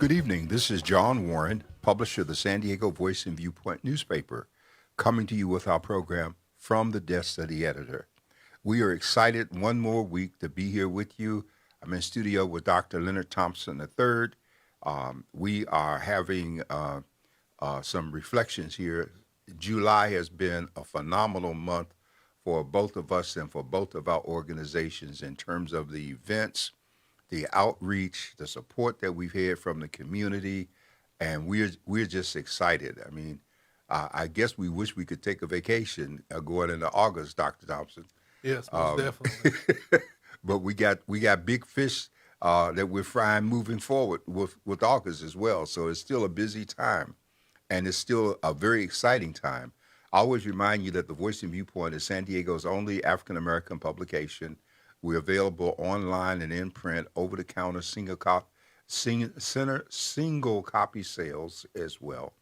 Good evening. This is John Warren, publisher of the San Diego Voice and Viewpoint newspaper, coming to you with our program From the Desk of the Editor. We are excited one more week to be here with you. I'm in studio with Dr. Leonard Thompson III. We are having some reflections here. July has been a phenomenal month for both of us and for both of our organizations in terms of the events, the outreach, the support that we've had from the community, and we're just excited. I mean, I guess we wish we could take a vacation going into August, Dr. Thompson. Yes, most definitely. But we got big fish that we're frying moving forward with August as well. So it's still a busy time, and it's still a very exciting time. I always remind you that the Voice and Viewpoint is San Diego's only African American publication. We're available online and in print, over-the-counter single copy sales as well.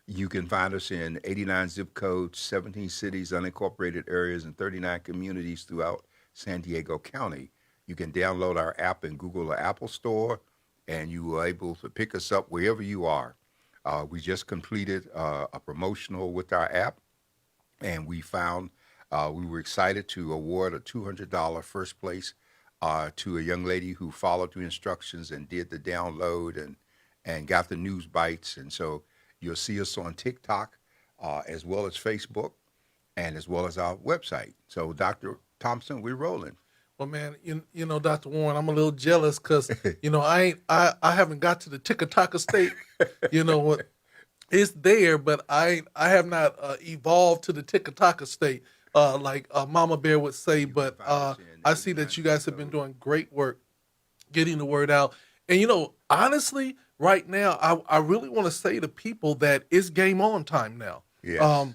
You can find us in 89 zip codes, 17 cities, unincorporated areas, and 39 communities throughout San Diego County. You can download our app in Google or Apple Store, and you are able to pick us up wherever you are. We just completed a promotional with our app, and we found we were excited to award a $200 first place to a young lady who followed the instructions and did the download and got the news bites. And so you'll see us on TikTok as well as Facebook and as well as our website. So, Dr. Thompson, we're rolling. Well, man, you know, Dr. Warren, I'm a little jealous because, I haven't got to the Tikataka state. It's there, but I have not evolved to the Tikataka state like Mama Bear would say. But I see that you guys have been doing great work getting the word out. And, honestly, right now, I really want to say to people that it's game on time now. Yes.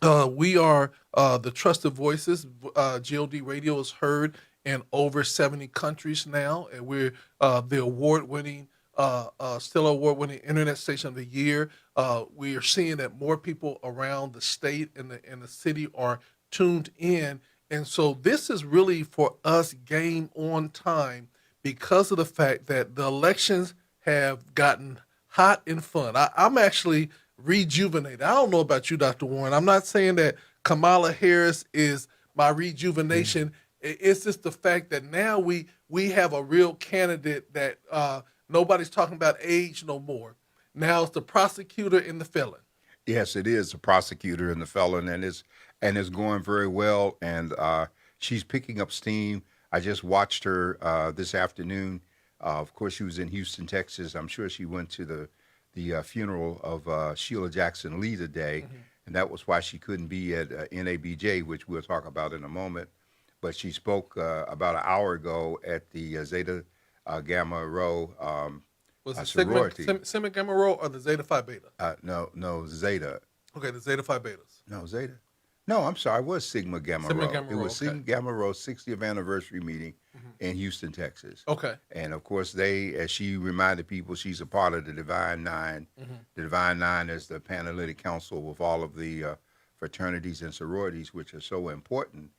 We are the Trusted Voices. GOD Radio is heard in over 70 countries now, and we're the award-winning, still award-winning Internet Station of the Year. We are seeing that more people around the state and the city are tuned in, and so this is really for us game on time because of the fact that the elections have gotten hot and fun. I'm actually rejuvenated. I don't know about you, Dr. Warren. I'm not saying that Kamala Harris is my rejuvenation. It's just the fact that now we have a real candidate that nobody's talking about age no more. Now it's the prosecutor and the felon. Yes, it is the prosecutor and the felon, and it's going very well. And she's picking up steam. I just watched her this afternoon. Of course, she was in Houston, Texas. I'm sure she went to the funeral of Sheila Jackson Lee today, and that was why she couldn't be at NABJ, which we'll talk about in a moment. But she spoke about an hour ago at the Zeta Gamma Rho Was it sorority. Sigma Gamma Rho or the Zeta Phi Beta? No, Zeta. Okay, the Zeta Phi Betas. No, Zeta. No, I'm sorry. It was Sigma Gamma Sigma Rho. Gamma It Rho, was okay. Sigma Gamma Rho's 60th anniversary meeting in Houston, Texas. Okay. And of course, as she reminded people, she's a part of the Divine Nine. The Divine Nine is the Panhellenic Council with all of the fraternities and sororities, which are so important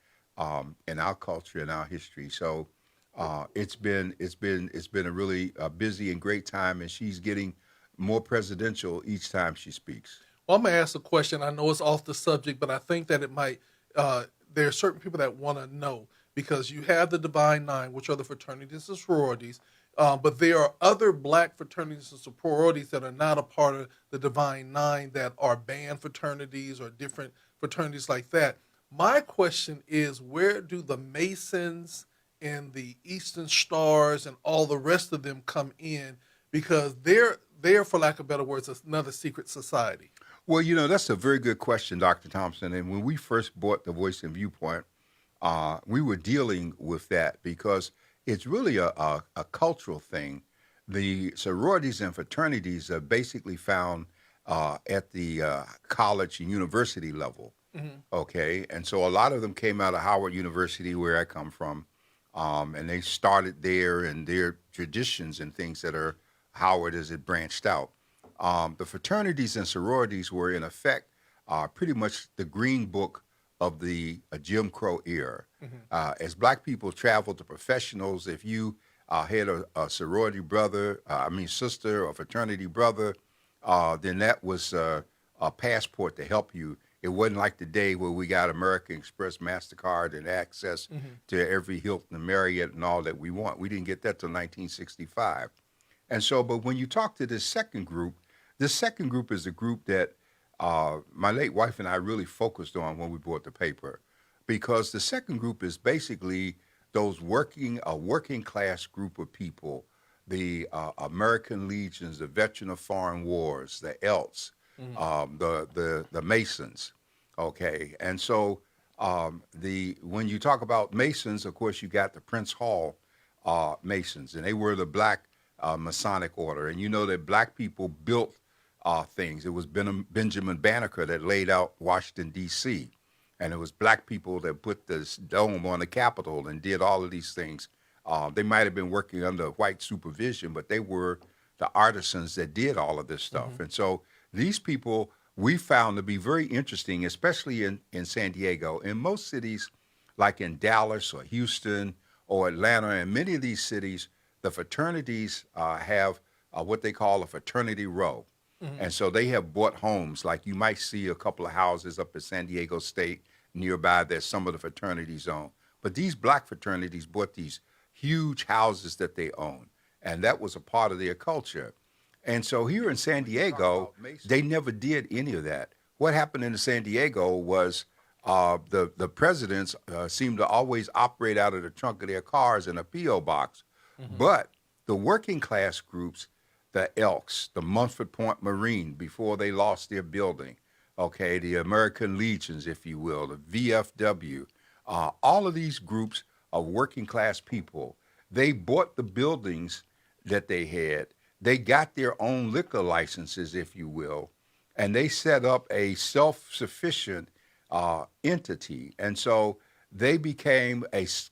in our culture and our history. So it's been a really busy and great time, and she's getting more presidential each time she speaks. Well, I'm going to ask a question. I know it's off the subject, but I think that it might, there are certain people that want to know, because you have the Divine Nine, which are the fraternities and sororities, but there are other black fraternities and sororities that are not a part of the Divine Nine that are band fraternities or different fraternities like that. My question is, where do the Masons and the Eastern Stars and all the rest of them come in? Because they're, for lack of better words, another secret society. Well, that's a very good question, Dr. Thompson. And when we first bought the Voice and Viewpoint, we were dealing with that because it's really a cultural thing. The sororities and fraternities are basically found at the college and university level, okay? And so a lot of them came out of Howard University, where I come from, and they started there, and their traditions and things that are Howard as it branched out. The fraternities and sororities were, in effect, pretty much the green book of the Jim Crow era. As black people traveled to professionals, if you had a sorority brother, sister or fraternity brother, then that was a passport to help you. It wasn't like today where we got American Express, MasterCard, and access to every Hilton and Marriott and all that we want. We didn't get that till 1965. And so, but when you talk to this second group is the group that my late wife and I really focused on when we bought the paper, because the second group is basically those working class group of people, the American Legions, the veteran of foreign wars, the Elks, the Masons, okay, and so the when you talk about Masons, of course, you got the Prince Hall Masons, and they were the black Masonic order, and you know that black people built things. It was Benjamin Banneker that laid out Washington D.C., and it was black people that put this dome on the Capitol and did all of these things. They might have been working under white supervision, but they were the artisans that did all of this stuff. And so these people we found to be very interesting, especially in San Diego. In most cities, like in Dallas or Houston or Atlanta, and many of these cities, the fraternities have what they call a fraternity row. And so they have bought homes, like you might see a couple of houses up at San Diego State nearby that some of the fraternities own. But these black fraternities bought these huge houses that they own, and that was a part of their culture. And so here in San Diego, they never did any of that. What happened in San Diego was the presidents seemed to always operate out of the trunk of their cars in a P.O. box. But the working class groups, the Elks, the Munford Point Marine, before they lost their building, okay, the American Legions, if you will, the VFW, all of these groups of working class people, they bought the buildings that they had. They got their own liquor licenses, if you will, and they set up a self-sufficient entity. And so they became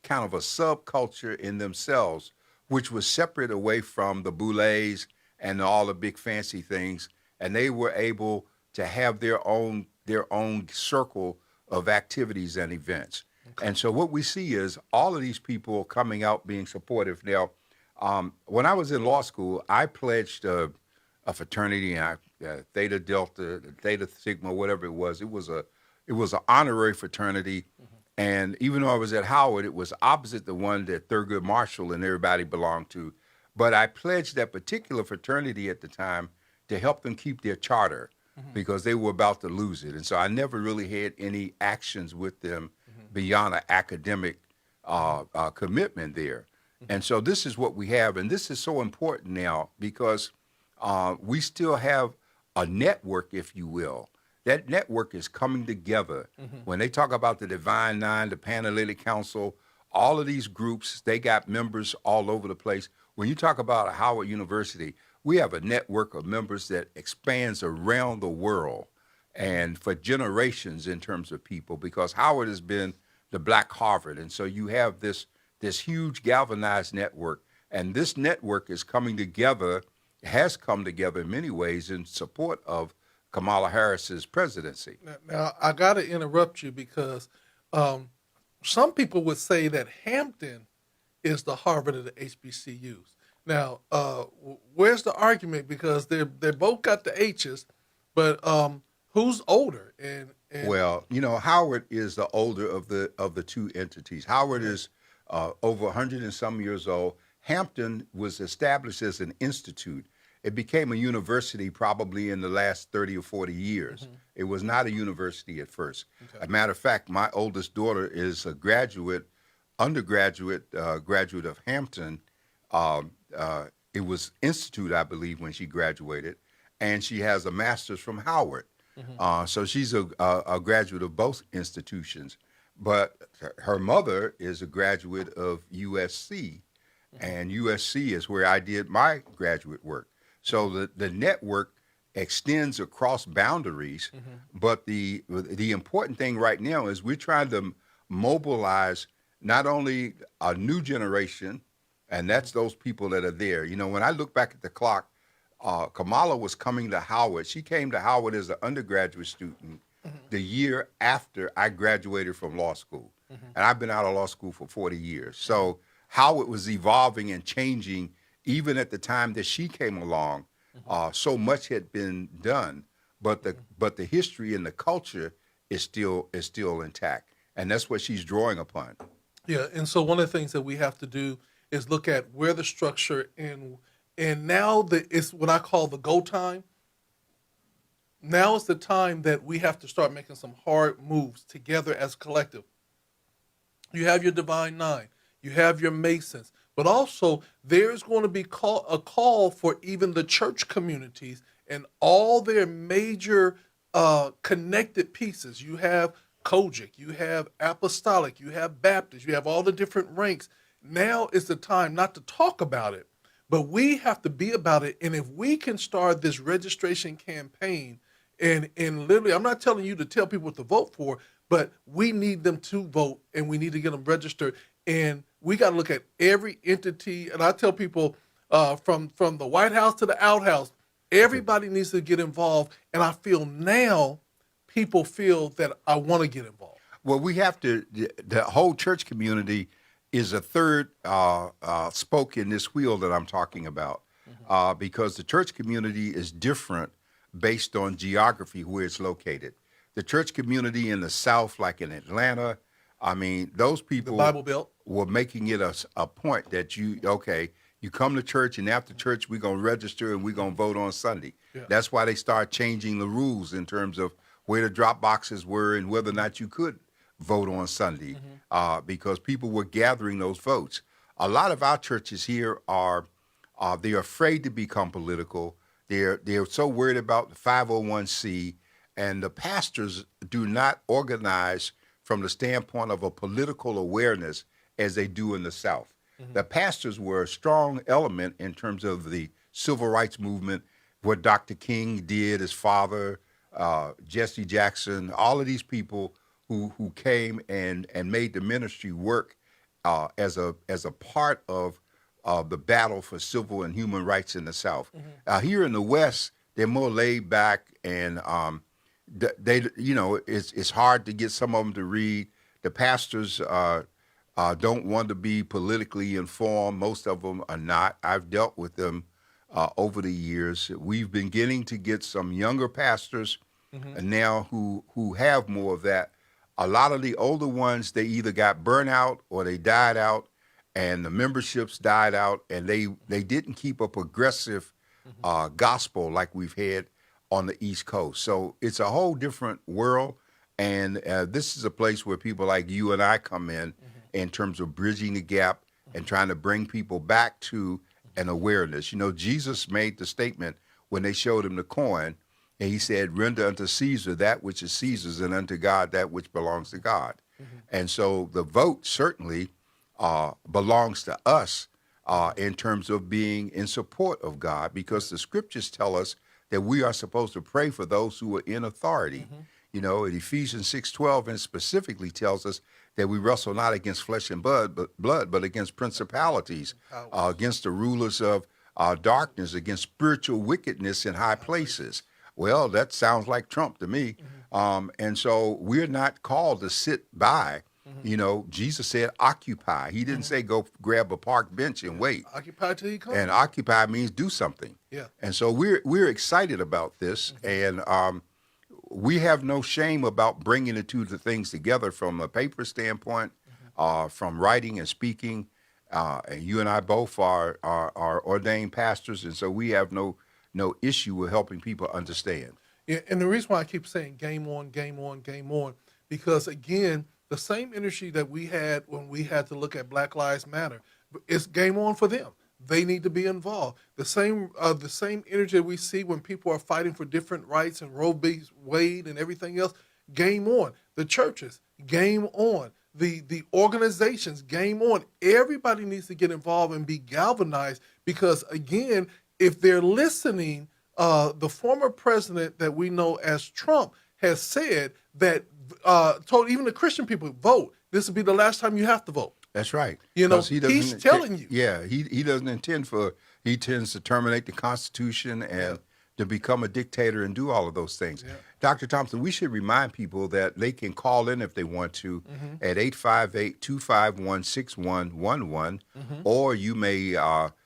kind of a subculture in themselves, which was separate away from the boulets and all the big fancy things, and they were able to have their own circle of activities and events. Okay. And so what we see is all of these people coming out being supportive. Now, when I was in law school, I pledged a fraternity, Theta Delta, Theta Sigma, whatever it was. It was an honorary fraternity, and even though I was at Howard, it was opposite the one that Thurgood Marshall and everybody belonged to. But I pledged that particular fraternity at the time to help them keep their charter because they were about to lose it. And so I never really had any actions with them beyond an academic commitment there. And so this is what we have. And this is so important now because we still have a network, if you will. That network is coming together. When they talk about the Divine Nine, the Panhellenic Council, all of these groups, they got members all over the place. When you talk about Howard University, we have a network of members that expands around the world and for generations in terms of people, because Howard has been the Black Harvard. And so you have this huge galvanized network. And this network is coming together, has come together in many ways in support of Kamala Harris's presidency. Now I got to interrupt you because some people would say that Hampton is the Harvard of the HBCUs. Now, where's the argument? Because they both got the H's, but who's older? And well, Howard is the older of the two entities. Howard is over 100 and some years old. Hampton was established as an institute. It became a university probably in the last 30 or 40 years. It was not a university at first. Okay. As a matter of fact, my oldest daughter is a undergraduate graduate of Hampton. It was institute, I believe, when she graduated, and she has a master's from Howard. So she's a graduate of both institutions. But her mother is a graduate of USC, and USC is where I did my graduate work. So the network extends across boundaries, but the important thing right now is we're trying to mobilize not only a new generation, and that's those people that are there. When I look back at the clock, Kamala was coming to Howard. She came to Howard as an undergraduate student the year after I graduated from law school. And I've been out of law school for 40 years. So how it was evolving and changing, even at the time that she came along. So much had been done, but the history and the culture is still intact, and that's what she's drawing upon. Yeah, and so one of the things that we have to do is look at where the structure and now that it's what I call the go time. Now is the time that we have to start making some hard moves together as a collective. You have your Divine Nine, you have your Masons, but also there's going to be a call for even the church communities and all their major connected pieces. You have Kojic, you have Apostolic, you have Baptist, you have all the different ranks. Now is the time not to talk about it, but we have to be about it. And if we can start this registration campaign, and literally, I'm not telling you to tell people what to vote for, but we need them to vote and we need to get them registered. And we got to look at every entity. And I tell people from the White House to the outhouse, everybody needs to get involved. And I feel now people feel that I want to get involved. Well, we have to. The whole church community is a third spoke in this wheel that I'm talking about, because the church community is different based on geography where it's located. The church community in the South, like in Atlanta, I mean, those people, The Bible Belt. were making it a point that you come to church, and after church we're going to register and we're going to vote on Sunday. Yeah. That's why they start changing the rules in terms of where the drop boxes were and whether or not you could vote on Sunday, because people were gathering those votes. A lot of our churches here they're afraid to become political. They're so worried about the 501c, and the pastors do not organize from the standpoint of a political awareness as they do in the South. The pastors were a strong element in terms of the civil rights movement, what Dr. King did, his father, Jesse Jackson, all of these people who came and made the ministry work as a part of the battle for civil and human rights in the South. Here in the West, they're more laid back, and it's hard to get some of them to read. The pastors don't want to be politically informed. Most of them are not. I've dealt with them over the years. We've been getting to get some younger pastors now who have more of that. A lot of the older ones, they either got burnt out or they died out, and the memberships died out, and they didn't keep a progressive gospel like we've had on the East Coast. So it's a whole different world, and this is a place where people like you and I come in terms of bridging the gap and trying to bring people back to an awareness. You know, Jesus made the statement when they showed him the coin, and he said, "Render unto Caesar that which is Caesar's, and unto God that which belongs to God." And so the vote certainly belongs to us in terms of being in support of God, because the scriptures tell us that we are supposed to pray for those who are in authority. You know, in Ephesians 6:12, and specifically tells us that we wrestle not against flesh and blood, but against principalities, against the rulers of darkness, against spiritual wickedness in high places. Well, that sounds like Trump to me. And so we're not called to sit by. You know, Jesus said occupy. He didn't say go grab a park bench and wait. Occupy till he comes. And occupy means do something. Yeah. And so we're excited about this, and we have no shame about bringing the two things together from a paper standpoint, from writing and speaking. And you and I both are ordained pastors, and so we have no issue with helping people understand. Yeah, and the reason why I keep saying game on, game on, game on, because again, the same energy that we had when we had to look at Black Lives Matter, it's game on for them. They need to be involved. The same energy that we see when people are fighting for different rights and Roe v. Wade and everything else, game on. The churches, game on. The organizations, game on. Everybody needs to get involved and be galvanized, because again, if they're listening, the former president that we know as Trump has said that told even the Christian people, vote. This will be the last time you have to vote. That's right. You know, He's telling you. Yeah, he doesn't intend he tends to terminate the Constitution and to become a dictator and do all of those things. Yeah. Dr. Thompson, we should remind people that they can call in if they want to at 858-251-6111, or you may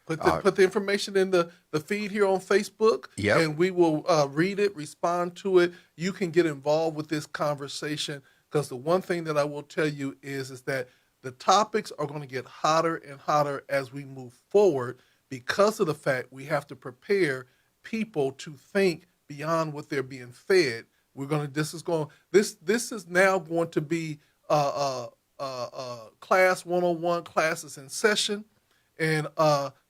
Put the information in the feed here on Facebook, Yep. and we will read it, respond to it. You can get involved with this conversation, because the one thing that I will tell you is that the topics are going to get hotter and hotter as we move forward, because of the fact we have to prepare people to think beyond what they're being fed. This is now going to be class 101 classes in session. And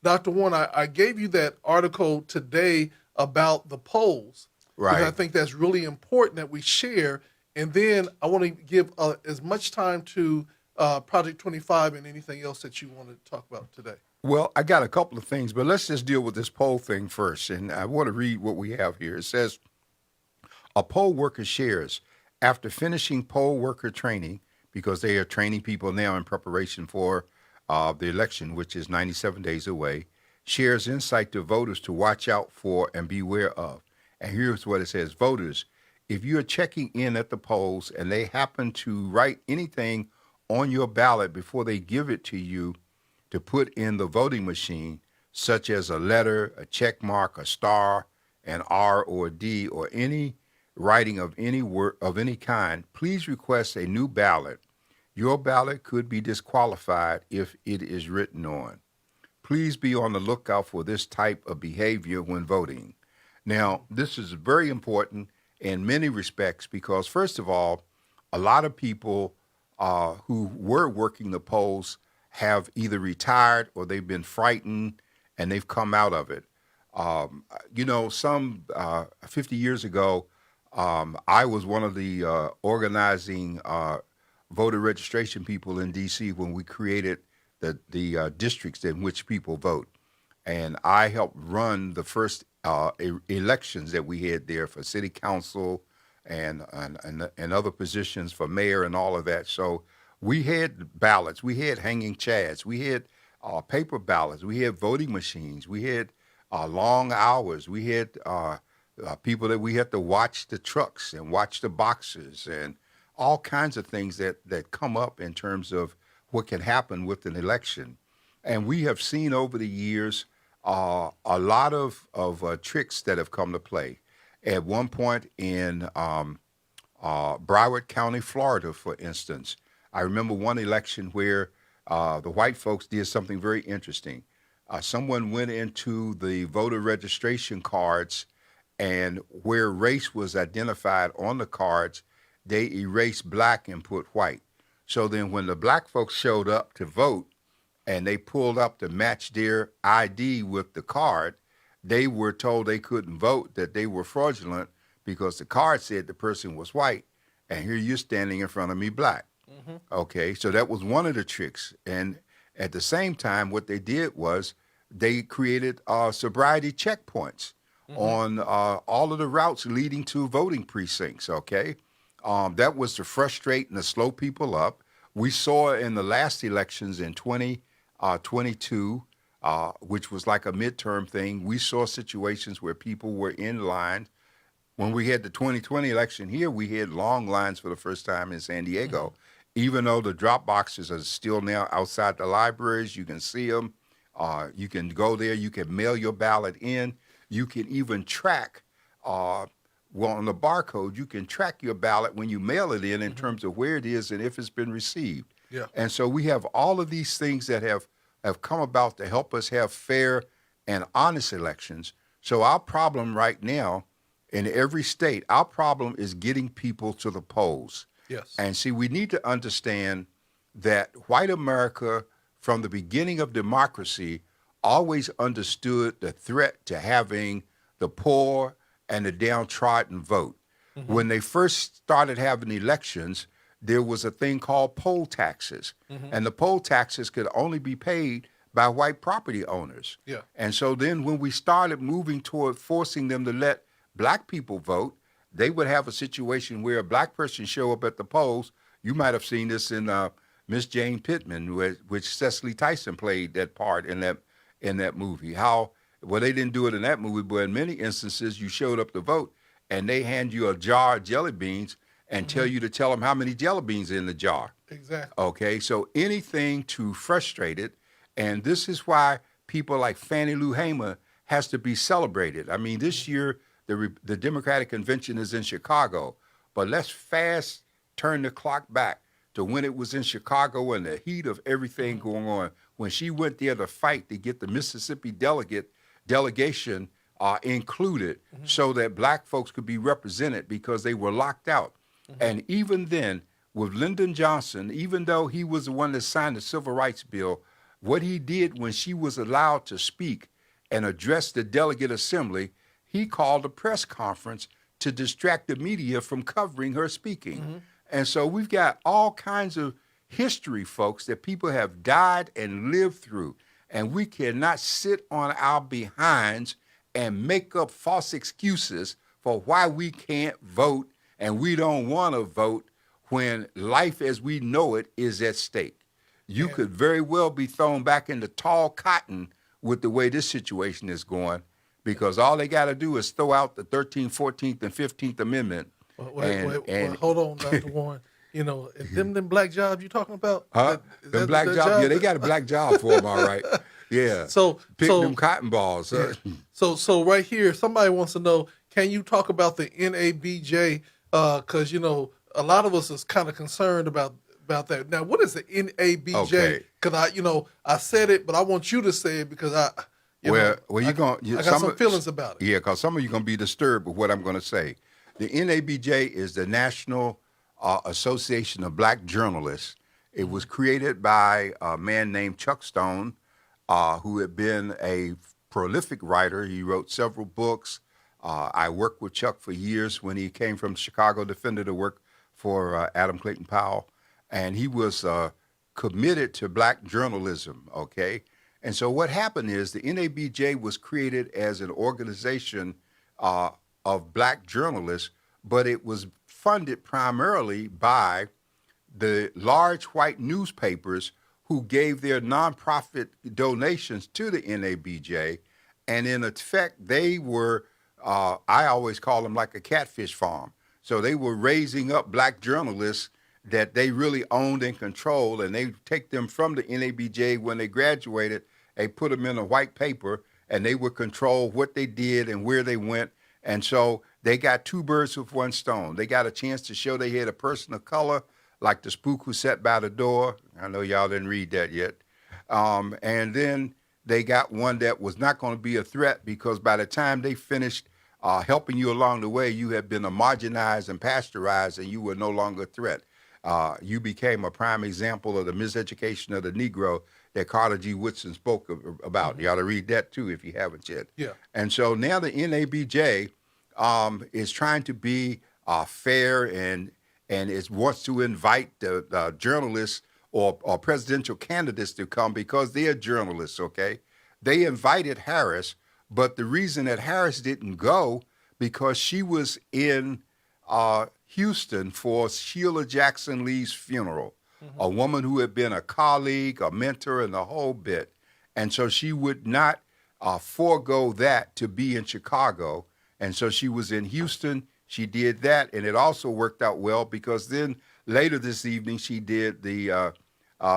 Dr. Warren, I gave you that article today about the polls. Right. Because I think that's really important that we share. And then I want to give as much time to Project 25 and anything else that you want to talk about today. Well, I got a couple of things, but let's just deal with this poll thing first. And I want to read what we have here. It says, a poll worker shares, after finishing poll worker training, because they are training people now in preparation for the election, which is 97 days away, shares insight to voters to watch out for and beware of. And here's what it says. Voters, if you are checking in at the polls and they happen to write anything on your ballot before they give it to you to put in the voting machine, such as a letter, a check mark, a star, an R or a D, or any writing of any word of any kind, please request a new ballot. Your ballot could be disqualified if it is written on. Please be on the lookout for this type of behavior when voting. Now, this is very important in many respects because, first of all, a lot of people who were working the polls have either retired or they've been frightened and they've come out of it. Some 50 years ago, I was one of the organizing voter registration people in D.C. when we created the districts in which people vote. And I helped run the first elections that we had there for city council and other positions for mayor and all of that. So we had ballots, we had hanging chads, we had paper ballots, we had voting machines, we had long hours, we had people that we had to watch the trucks and watch the boxes and all kinds of things that come up in terms of what can happen with an election. And we have seen over the years a lot of tricks that have come to play. At one point in Broward County, Florida, for instance, I remember one election where the white folks did something very interesting. Someone went into the voter registration cards, and where race was identified on the cards, they erased black and put white. So then when the black folks showed up to vote and they pulled up to match their ID with the card, they were told they couldn't vote, that they were fraudulent because the card said the person was white, and here you're standing in front of me black. Mm-hmm. Okay, so that was one of the tricks. And at the same time, what they did was they created sobriety checkpoints on all of the routes leading to voting precincts, okay? That was to frustrate and to slow people up. We saw in the last elections in 2022, which was like a midterm thing, we saw situations where people were in line. When we had the 2020 election here, we had long lines for the first time in San Diego. Mm-hmm. Even though the drop boxes are still now outside the libraries, you can see them. You can go there. You can mail your ballot in. You can even track, on the barcode, you can track your ballot when you mail it in terms of where it is and if it's been received. Yeah. And so we have all of these things that have come about to help us have fair and honest elections. So our problem right now in every state, our problem is getting people to the polls. Yes. And see, we need to understand that white America, from the beginning of democracy, always understood the threat to having the poor and the downtrodden vote. Mm-hmm. When they first started having elections, there was a thing called poll taxes. Mm-hmm. And the poll taxes could only be paid by white property owners. Yeah. And so then when we started moving toward forcing them to let black people vote, they would have a situation where a black person show up at the polls. You might have seen this in Miss Jane Pittman, which Cecily Tyson played that part in that movie. How Well, they didn't do it in that movie, but in many instances, you showed up to vote, and they hand you a jar of jelly beans and tell you to tell them how many jelly beans are in the jar. Exactly. Okay, so anything to frustrate it, and this is why people like Fannie Lou Hamer has to be celebrated. I mean, this year the Democratic convention is in Chicago, but let's fast turn the clock back to when it was in Chicago and the heat of everything going on. When she went there to fight to get the Mississippi delegation included, so that black folks could be represented because they were locked out. And even then, with Lyndon Johnson, even though he was the one that signed the Civil Rights Bill, what he did when she was allowed to speak and address the delegate assembly, he called a press conference to distract the media from covering her speaking. And so we've got all kinds of history, folks, that people have died and lived through. And we cannot sit on our behinds and make up false excuses for why we can't vote and we don't want to vote when life as we know it is at stake. You could very well be thrown back into tall cotton with the way this situation is going, because all they got to do is throw out the 13th, 14th, and 15th Amendment. Wait, hold on, Dr. Warren. You know, them black jobs you talking about? Huh? Them black jobs? Yeah, they got a black job for them, all right. Yeah. Pick them cotton balls. Yeah. So right here, somebody wants to know, can you talk about the NABJ? Because, you know, a lot of us is kind of concerned about that. Now, what is the NABJ? Because I said it, but I want you to say it because I got some feelings about it. Yeah, because some of you are going to be disturbed with what I'm going to say. The NABJ is the National Association of Black Journalists. It was created by a man named Chuck Stone, who had been a prolific writer. He wrote several books. I worked with Chuck for years when he came from Chicago Defender to work for Adam Clayton Powell. And he was committed to black journalism, okay? And so what happened is the NABJ was created as an organization of black journalists, but it was funded primarily by the large white newspapers who gave their nonprofit donations to the NABJ. And in effect, they were, I always call them like a catfish farm. So they were raising up black journalists that they really owned and controlled, and they take them from the NABJ when they graduated, they put them in a white paper, and they would control what they did and where they went. And so they got two birds with one stone. They got a chance to show they had a person of color, like the spook who sat by the door. I know y'all didn't read that yet. And then they got one that was not going to be a threat, because by the time they finished helping you along the way, you had been homogenized and pasteurized, and you were no longer a threat. You became a prime example of the miseducation of the Negro that Carter G. Woodson spoke about. You ought to read that too if you haven't yet. Yeah. And so now the NABJ is trying to be fair, and it wants to invite the journalists or presidential candidates to come because they are journalists, okay? They invited Harris, but the reason that Harris didn't go, because she was in Houston for Sheila Jackson Lee's funeral, a woman who had been a colleague, a mentor, and the whole bit. And so she would not forego that to be in Chicago. And so she was in Houston. She did that, and it also worked out well, because then later this evening she did the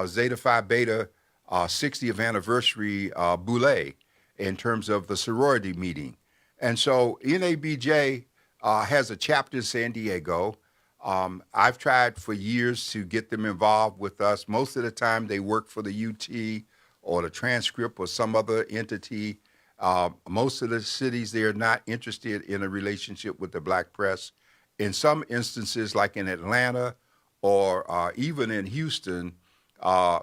Zeta Phi Beta 60th anniversary boule in terms of the sorority meeting. And so NABJ has a chapter in San Diego. I've tried for years to get them involved with us. Most of the time they work for the UT or the Transcript or some other entity. Most of the cities, they are not interested in a relationship with the black press. In some instances, like in Atlanta or even in Houston,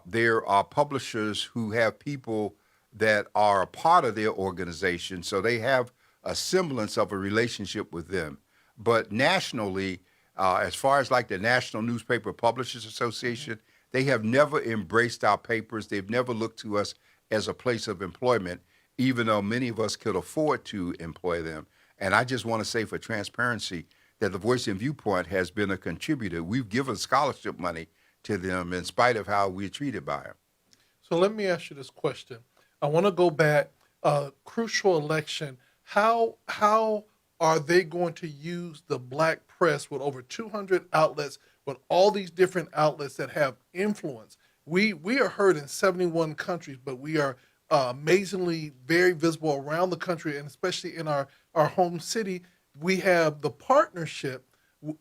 there are publishers who have people that are a part of their organization, so they have a semblance of a relationship with them. But nationally, as far as like the National Newspaper Publishers Association, they have never embraced our papers. They've never looked to us as a place of employment, even though many of us could afford to employ them. And I just want to say, for transparency, that the Voice and Viewpoint has been a contributor. We've given scholarship money to them in spite of how we're treated by them. So let me ask you this question. I want to go back crucial election, how are they going to use the black press with over 200 outlets, with all these different outlets that have influence? We are heard in 71 countries, but we are amazingly very visible around the country, and especially in our home city. We have the partnership,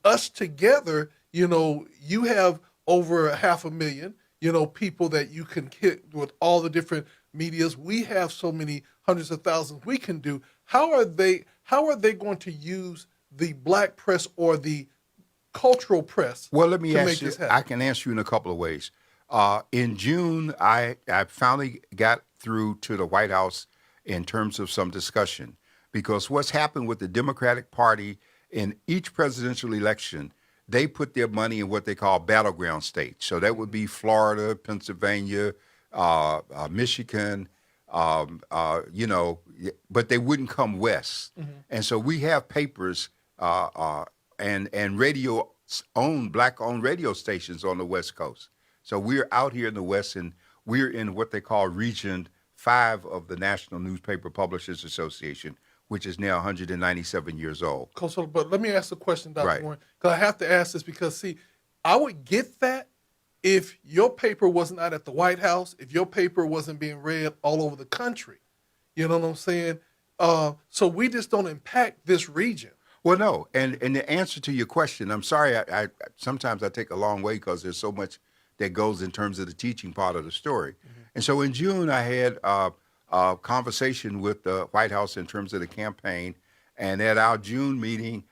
us together. You have over 500,000, people that you can hit with all the different medias. We have so many hundreds of thousands we can do. How are they going to use the black press or the cultural press Well, let me to make ask you. this I happen? can answer you in a couple of ways. In June, I finally got through to the White House in terms of some discussion because what's happened with the Democratic Party in each presidential election, they put their money in what they call battleground states. So that would be Florida, Pennsylvania, Michigan, but they wouldn't come west. And so we have papers and radio owned black owned radio stations on the West Coast. So we're out here in the West, and we're in what they call Region 5 of the National Newspaper Publishers Association, which is now 197 years old. So, but let me ask a question, Dr. Right. Warren, because I have to ask this because, see, I would get that if your paper wasn't out at the White House, if your paper wasn't being read all over the country. You know what I'm saying? So we just don't impact this region. Well, no, and the answer to your question, I'm sorry, I sometimes I take a long way because there's so much that goes in terms of the teaching part of the story. And so in June, I had a conversation with the White House in terms of the campaign, and at our June meeting,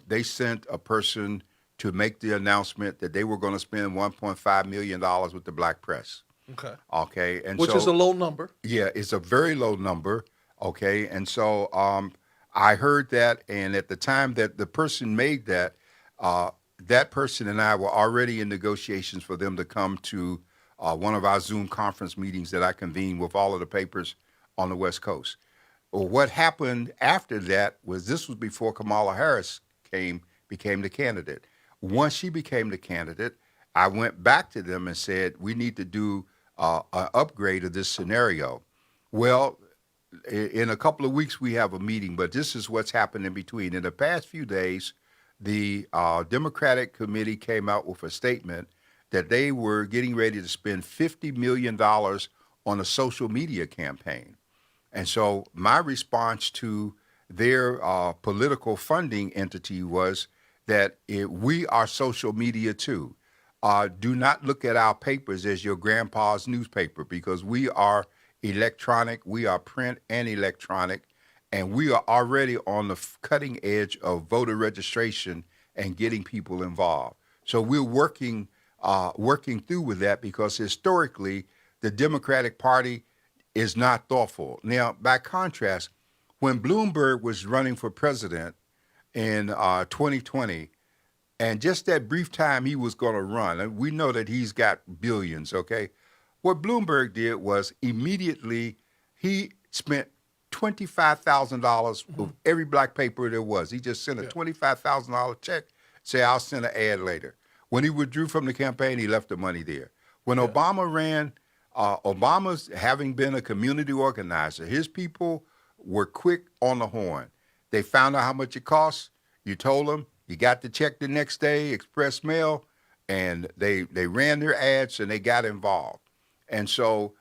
they sent a person to make the announcement that they were going to spend $1.5 million with the black press. Okay. Okay, and Which so is a low number. yeah, it's a very low number. Okay, and so I heard that, and at the time that the person made that, that person and I were already in negotiations for them to come to one of our Zoom conference meetings that I convened with all of the papers on the West Coast. Well, what happened after that was this was before Kamala Harris became the candidate. Once she became the candidate, I went back to them and said, we need to do an upgrade of this scenario. Well, in a couple of weeks, we have a meeting, but this is what's happened in between. In the past few days, the Democratic committee came out with a statement that they were getting ready to spend $50 million on a social media campaign. And so my response to their political funding entity was that we are social media too. Do not look at our papers as your grandpa's newspaper because we are electronic, we are print and electronic, and we are already on the cutting edge of voter registration and getting people involved. So we're working through with that because historically the Democratic Party is not thoughtful. Now, by contrast, when Bloomberg was running for president in 2020, and just that brief time he was going to run, and we know that he's got billions, okay? What Bloomberg did was immediately he spent $25,000 of every black paper there was. He just sent a $25,000 check, say, I'll send an ad later. When he withdrew from the campaign, he left the money there. When Obama ran, Obama's having been a community organizer, his people were quick on the horn. They found out how much it costs. You told them, you got the check the next day, express mail, and they ran their ads and they got involved. And so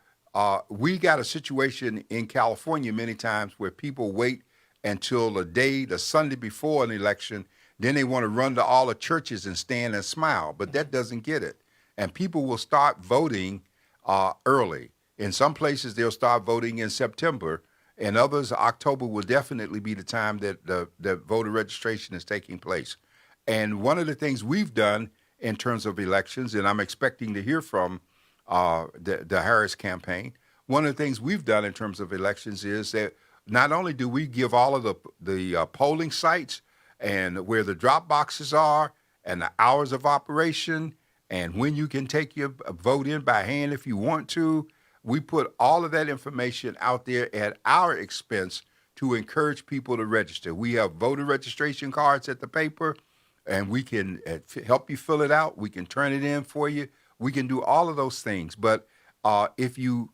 we got a situation in California many times where people wait until the Sunday before an election, then they want to run to all the churches and stand and smile, but that doesn't get it. And people will start voting early. In some places, they'll start voting in September. In others, October will definitely be the time that the voter registration is taking place. And one of the things we've done in terms of elections, and I'm expecting to hear from the Harris campaign, one of the things we've done in terms of elections is that not only do we give all of the polling sites and where the drop boxes are and the hours of operation and when you can take your vote in by hand if you want to, we put all of that information out there at our expense to encourage people to register. We have voter registration cards at the paper, and we can help you fill it out. We can turn it in for you. We can do all of those things. But if you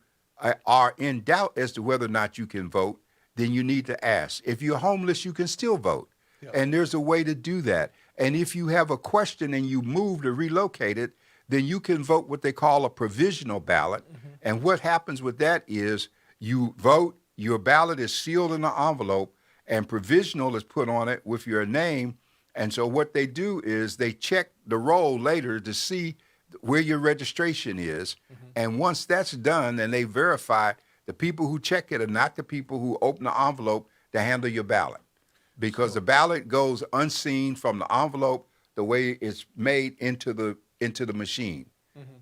are in doubt as to whether or not you can vote, then you need to ask. If you're homeless, you can still vote. Yeah. And there's a way to do that. And if you have a question and you moved or relocated, then you can vote what they call a provisional ballot. And what happens with that is you vote, your ballot is sealed in an envelope, and provisional is put on it with your name. And so what they do is they check the roll later to see where your registration is. And once that's done and they verify, the people who check it are not the people who open the envelope to handle your ballot. Because the ballot goes unseen from the envelope the way it's made into the machine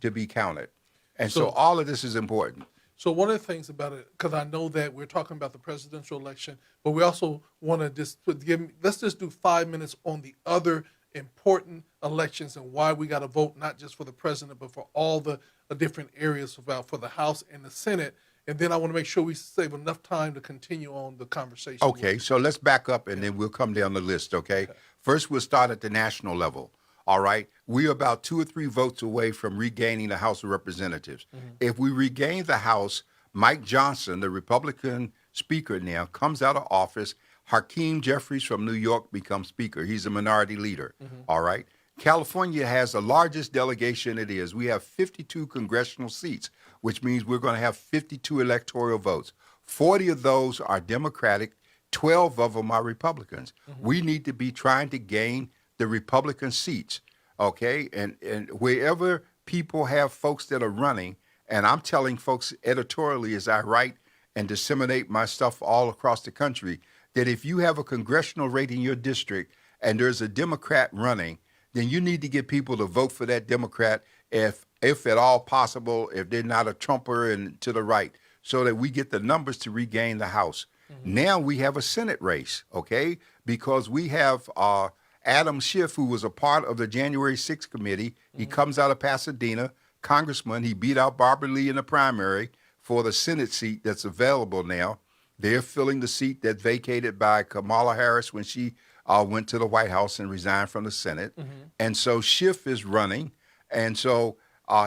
to be counted. And so all of this is important. So one of the things about it, because I know that we're talking about the presidential election, but we also want to let's just do 5 minutes on the other important elections and why we got to vote, not just for the president, but for all the different areas for the House and the Senate. And then I want to make sure we save enough time to continue on the conversation. Okay, so let's back up and then we'll come down the list, okay? First, we'll start at the national level, all right? We're about 2 or 3 votes away from regaining the House of Representatives. If we regain the House, Mike Johnson, the Republican speaker now, comes out of office. Hakeem Jeffries from New York becomes speaker. He's a minority leader, all right? California has the largest delegation it is. We have 52 congressional seats, which means we're going to have 52 electoral votes. 40 of those are Democratic, 12 of them are Republicans. We need to be trying to gain the Republican seats, okay? And wherever people have folks that are running, and I'm telling folks editorially as I write and disseminate my stuff all across the country, that if you have a congressional rate in your district and there's a Democrat running, then you need to get people to vote for that Democrat if at all possible, if they're not a Trumper and to the right, so that we get the numbers to regain the House. Now we have a Senate race, okay? Because we have Adam Schiff, who was a part of the January 6th committee. He comes out of Pasadena, congressman. He beat out Barbara Lee in the primary for the Senate seat that's available now. They're filling the seat that vacated by Kamala Harris when she went to the White House and resigned from the Senate. And so Schiff is running. And so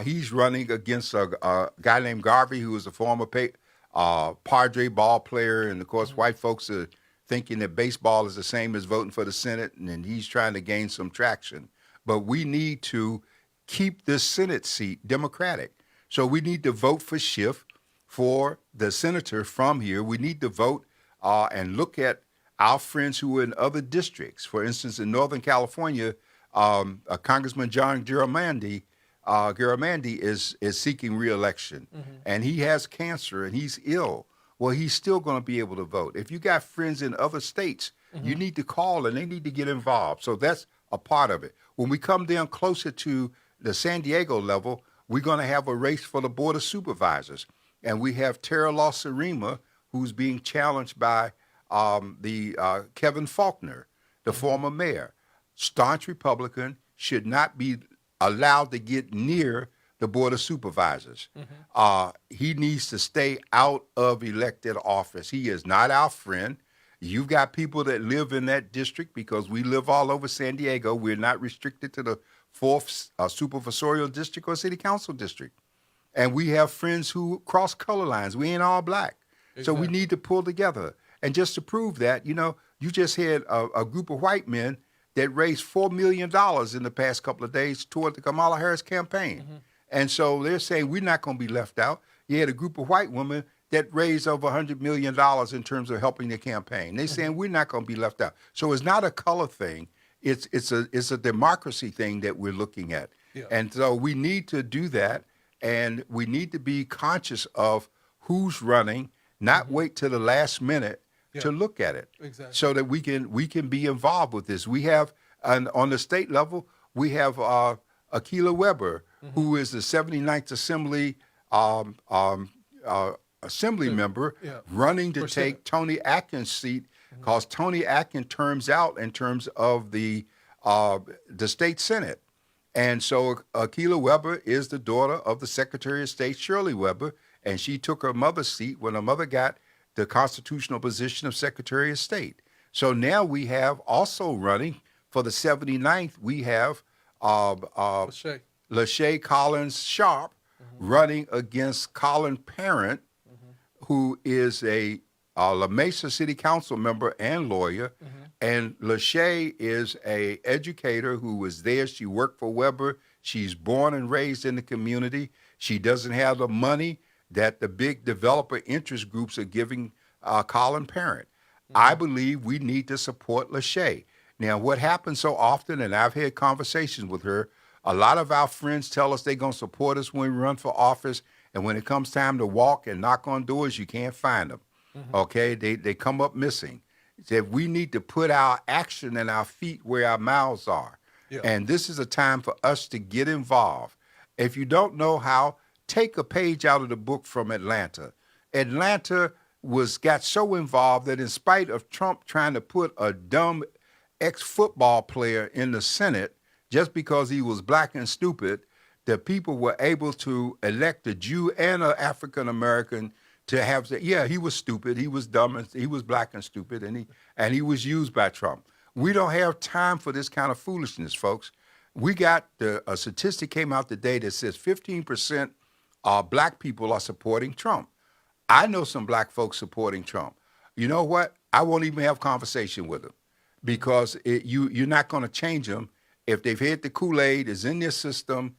he's running against a guy named Garvey, who was a former Padre ball player. And, of course, white folks are thinking that baseball is the same as voting for the Senate, and he's trying to gain some traction. But we need to keep this Senate seat Democratic. So we need to vote for Schiff for the senator from here. We need to vote and look at our friends who are in other districts. For instance, in Northern California, Congressman John Garamendi is seeking re-election, and he has cancer and he's ill. Well, he's still going to be able to vote. If you got friends in other states, you need to call and they need to get involved. So that's a part of it. When we come down closer to the San Diego level, we're going to have a race for the Board of Supervisors. And we have Tara Law-Serima, who's being challenged by Kevin Faulkner, the former mayor. Staunch Republican, should not be allowed to get near the Board of Supervisors. He needs to stay out of elected office. He is not our friend. You've got people that live in that district because we live all over San Diego. We're not restricted to the 4th supervisorial district or city council district. And we have friends who cross color lines. We ain't all black. Exactly. So we need to pull together. And just to prove that, you just had a group of white men that raised $4 million in the past couple of days toward the Kamala Harris campaign. And so they're saying we're not going to be left out. You had a group of white women that raised over $100 million in terms of helping the campaign. They're saying we're not going to be left out. So it's not a color thing. It's a democracy thing that we're looking at. Yeah. And so we need to do that, and we need to be conscious of who's running, not wait till the last minute to look at it. Exactly. So that we can be involved with this. We have, on the state level, we have Akila Weber, who is the 79th Assembly Assembly member running to take Tony Atkins' seat, because Tony Atkins terms out in terms of the state Senate. And so Akila Weber is the daughter of the Secretary of State, Shirley Weber, and she took her mother's seat when her mother got the constitutional position of Secretary of State. So now we have also running for the 79th, we have Lachey Collins Sharp running against Colin Parent who is a La Mesa City Council member and lawyer, and Lachey is a educator who was there. She worked for Weber. She's born and raised in the community. She doesn't have the money that the big developer interest groups are giving Colin Parent. I believe we need to support Lachey. Now, what happens so often, and I've had conversations with her, a lot of our friends tell us they're going to support us when we run for office, and when it comes time to walk and knock on doors, you can't find them. Okay? They come up missing. That we need to put our action and our feet where our mouths are. Yeah. And this is a time for us to get involved. If you don't know how, take a page out of the book from Atlanta. Atlanta got so involved that in spite of Trump trying to put a dumb ex-football player in the Senate just because he was black and stupid, the people were able to elect a Jew and an African American to have, yeah, he was stupid, he was dumb, and he was black and stupid, and he was used by Trump. We don't have time for this kind of foolishness, folks. We got a statistic came out today that says 15% of black people are supporting Trump. I know some black folks supporting Trump. You know what? I won't even have conversation with them because you're not going to change them. If they've had the Kool-Aid, is in their system,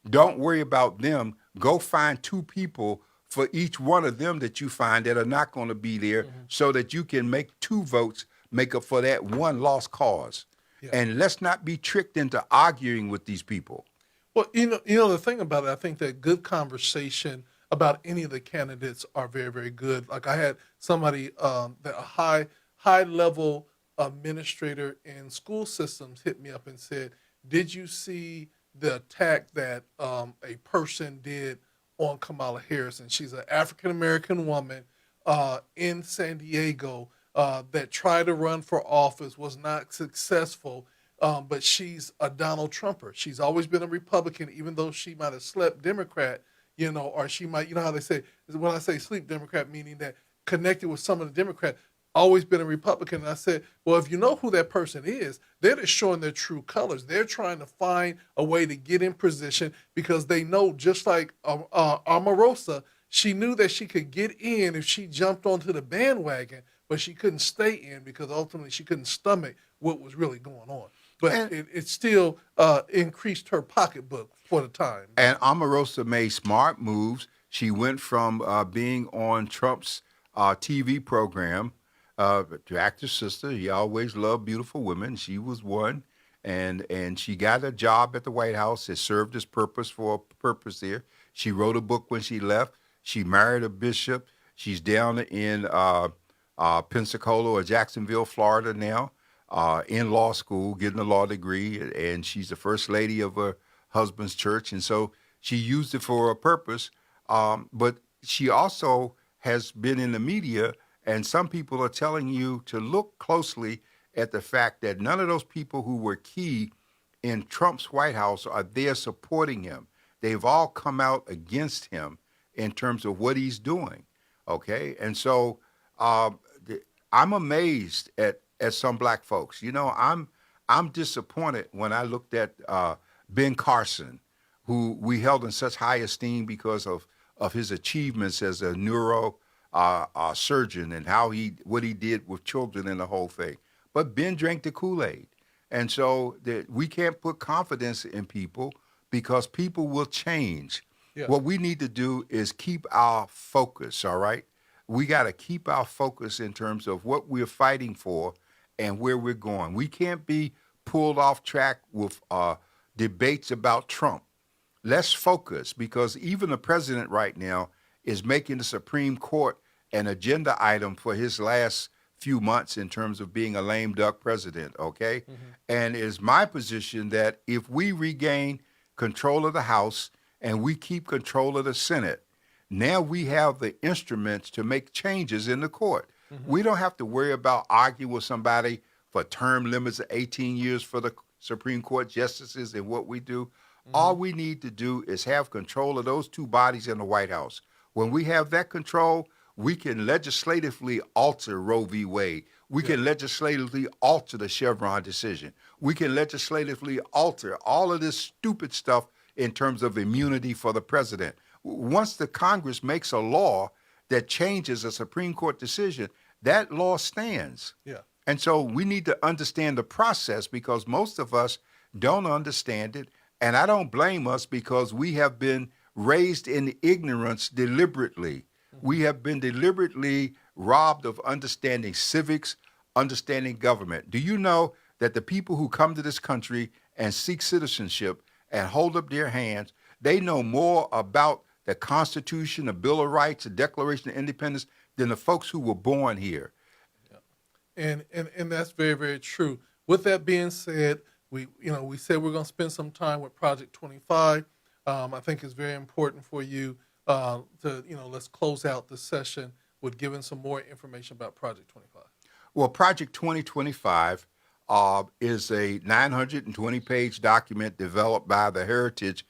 don't worry about them. Go find two people for each one of them that you find that are not going to be there so that you can make two votes make up for that one lost cause. Yeah. And let's not be tricked into arguing with these people. Well, you know the thing about it, I think that good conversation about any of the candidates are very, very good. Like I had somebody, that a high level administrator in school systems hit me up and said, "Did you see the attack that a person did on Kamala Harris?" And she's an African American woman in San Diego that tried to run for office, was not successful. But she's a Donald Trumper. She's always been a Republican, even though she might have slept Democrat, or she might, how they say, when I say sleep Democrat, meaning that connected with some of the Democrat, always been a Republican. And I said, well, if you know who that person is, they're just showing their true colors. They're trying to find a way to get in position because they know, just like Omarosa, she knew that she could get in if she jumped onto the bandwagon, but she couldn't stay in because ultimately she couldn't stomach what was really going on. But it still increased her pocketbook for the time. And Omarosa made smart moves. She went from being on Trump's TV program to actor's sister. He always loved beautiful women. She was one. And she got a job at the White House. It served its purpose for a purpose there. She wrote a book when she left. She married a bishop. She's down in Pensacola or Jacksonville, Florida now. In law school, getting a law degree, and she's the first lady of her husband's church, and so she used it for a purpose. But she also has been in the media, and some people are telling you to look closely at the fact that none of those people who were key in Trump's White House are there supporting him. They've all come out against him in terms of what he's doing, okay? And so I'm amazed at some black folks. I'm disappointed when I looked at Ben Carson, who we held in such high esteem because of his achievements as a neuro surgeon and what he did with children and the whole thing. But Ben drank the Kool-Aid. And so we can't put confidence in people because people will change. Yeah. What we need to do is keep our focus, all right? We got to keep our focus in terms of what we're fighting for and where we're going. We can't be pulled off track with debates about Trump. Let's focus, because even the president right now is making the Supreme Court an agenda item for his last few months in terms of being a lame duck president, okay? Mm-hmm. And it's my position that if we regain control of the House and we keep control of the Senate, now we have the instruments to make changes in the court. Mm-hmm. We don't have to worry about arguing with somebody for term limits of 18 years for the Supreme Court justices and what we do. Mm-hmm. All we need to do is have control of those two bodies in the White House. When we have that control, we can legislatively alter Roe v. Wade. We can legislatively alter the Chevron decision. We can legislatively alter all of this stupid stuff in terms of immunity for the president. Once the Congress makes a law, that changes a Supreme Court decision, that law stands. Yeah. And so we need to understand the process because most of us don't understand it. And I don't blame us because we have been raised in ignorance deliberately. We have been deliberately robbed of understanding civics, understanding government. Do you know that the people who come to this country and seek citizenship and hold up their hands, they know more about the Constitution, the Bill of Rights, the Declaration of Independence than the folks who were born here. And that's very, very true. With that being said, we said we're going to spend some time with Project 25. I think it's very important for you to let's close out the session with giving some more information about Project 25. Well, Project 2025 is a 920-page document developed by the Heritage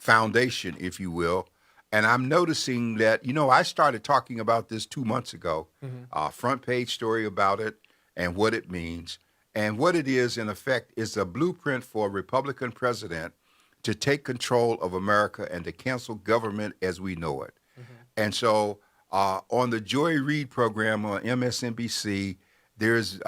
Foundation, if you will. And I'm noticing that, I started talking about this 2 months ago, front page story about it and what it means. And what it is, in effect, is a blueprint for a Republican president to take control of America and to cancel government as we know it. And so on the Joy Reid program on MSNBC, there's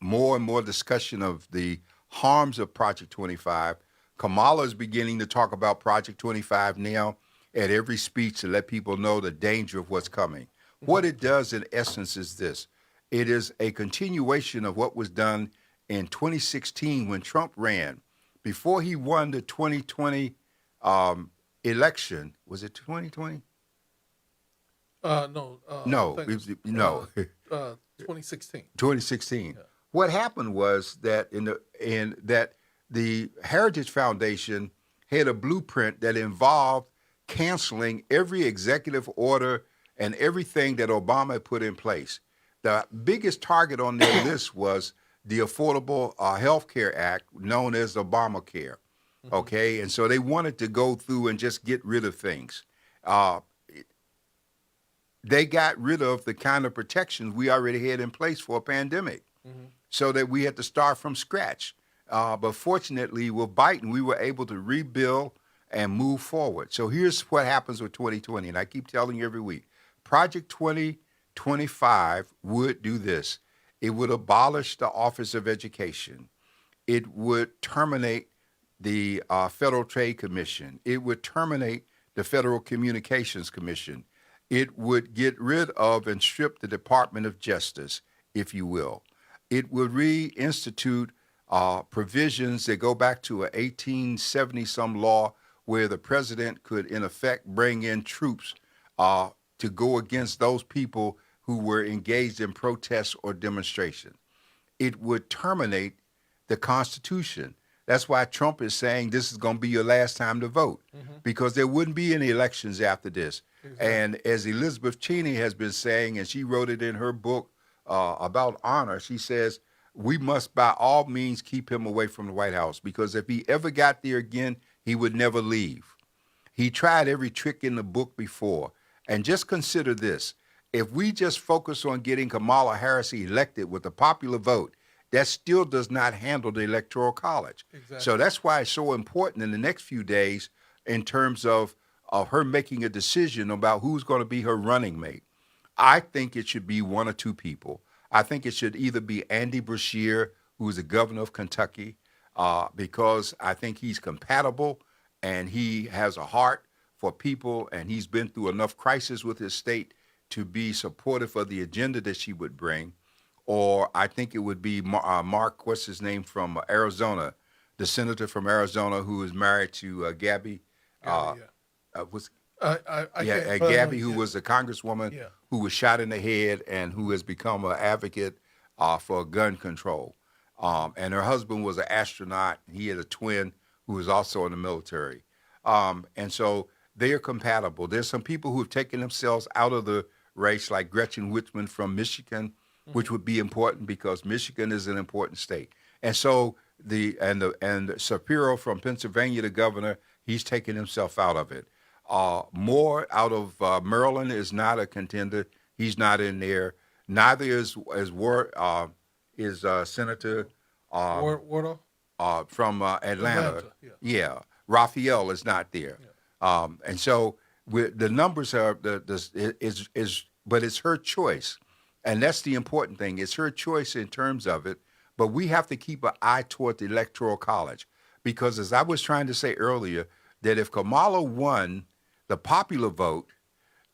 more and more discussion of the harms of Project 25. Kamala is beginning to talk about Project 25 now at every speech to let people know the danger of what's coming. What it does, in essence, is this. It is a continuation of what was done in 2016 when Trump ran. Before he won the 2020 election, was it 2020? No. No, I think no. 2016. 2016. Yeah. What happened was that that the Heritage Foundation had a blueprint that involved canceling every executive order and everything that Obama had put in place. The biggest target on their list was the Affordable Health Care Act, known as Obamacare. Okay, and so they wanted to go through and just get rid of things. They got rid of the kind of protections we already had in place for a pandemic, so that we had to start from scratch. But fortunately, with Biden, we were able to rebuild and move forward. So here's what happens with 2020, and I keep telling you every week. Project 2025 would do this. It would abolish the Office of Education. It would terminate the Federal Trade Commission. It would terminate the Federal Communications Commission. It would get rid of and strip the Department of Justice, if you will. It would reinstitute provisions that go back to a 1870-some law where the president could, in effect, bring in troops to go against those people who were engaged in protests or demonstration. It would terminate the Constitution. That's why Trump is saying this is going to be your last time to vote, because there wouldn't be any elections after this. Exactly. And as Elizabeth Cheney has been saying, and she wrote it in her book about honor, she says, we must by all means keep him away from the White House, because if he ever got there again, he would never leave. He tried every trick in the book before. And just consider this. If we just focus on getting Kamala Harris elected with a popular vote, that still does not handle the Electoral College. Exactly. So that's why it's so important in the next few days in terms of her making a decision about who's going to be her running mate. I think it should be one or two people. I think it should either be Andy Beshear, who is the governor of Kentucky, because I think he's compatible and he has a heart for people, and he's been through enough crisis with his state to be supportive of the agenda that she would bring. Or I think it would be Mark, what's his name, from Arizona, the senator from Arizona who is married to Gabby. Gabby, who was a congresswoman who was shot in the head and who has become an advocate for gun control. And her husband was an astronaut. He had a twin who was also in the military. And so they are compatible. There's some people who have taken themselves out of the race, like Gretchen Whitman from Michigan, which would be important because Michigan is an important state. And so and Shapiro from Pennsylvania, the governor, he's taken himself out of it. Moore out of Maryland is not a contender. He's not in there. Neither is Senator Wardo from Atlanta. Yeah. Raphael is not there. Yeah. And so The numbers are but it's her choice, and that's the important thing. It's her choice in terms of it, but we have to keep an eye toward the electoral college, because as I was trying to say earlier, that if Kamala won the popular vote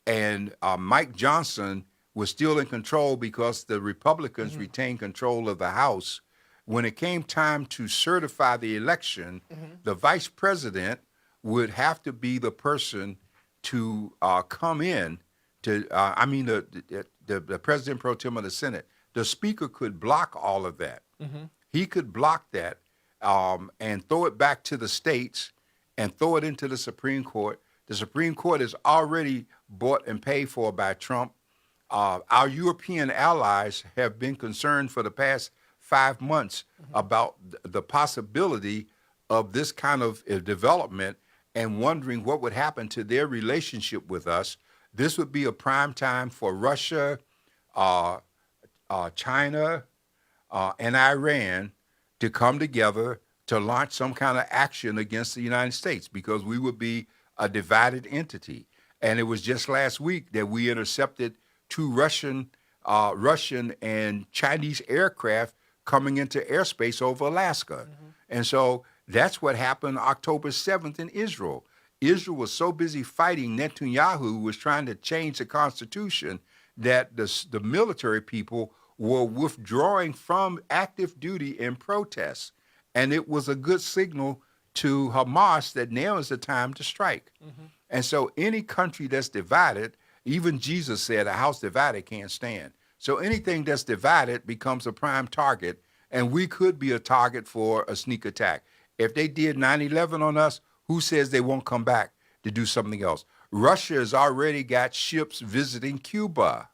and Mike Johnson was still in control because the Republicans retained control of the House, when it came time to certify the election, the vice president would have to be the person to come in to, the president pro tem of the Senate. The speaker could block all of that. He could block that and throw it back to the states and throw it into the Supreme Court. The Supreme Court is already bought and paid for by Trump. Our European allies have been concerned for the past 5 months about the possibility of this kind of development and wondering what would happen to their relationship with us. This would be a prime time for Russia, China, and Iran to come together to launch some kind of action against the United States, because we would be a divided entity. And it was just last week that we intercepted 2 Russian and Chinese aircraft coming into airspace over Alaska. And so that's what happened October 7th in Israel. Israel was so busy fighting Netanyahu, who was trying to change the Constitution, that the military people were withdrawing from active duty in protest. And it was a good signal to Hamas that now is the time to strike. And so any country that's divided, even Jesus said, a house divided can't stand. So anything that's divided becomes a prime target, and we could be a target for a sneak attack. If they did 9/11 on us, who says they won't come back to do something else? Russia has already got ships visiting Cuba.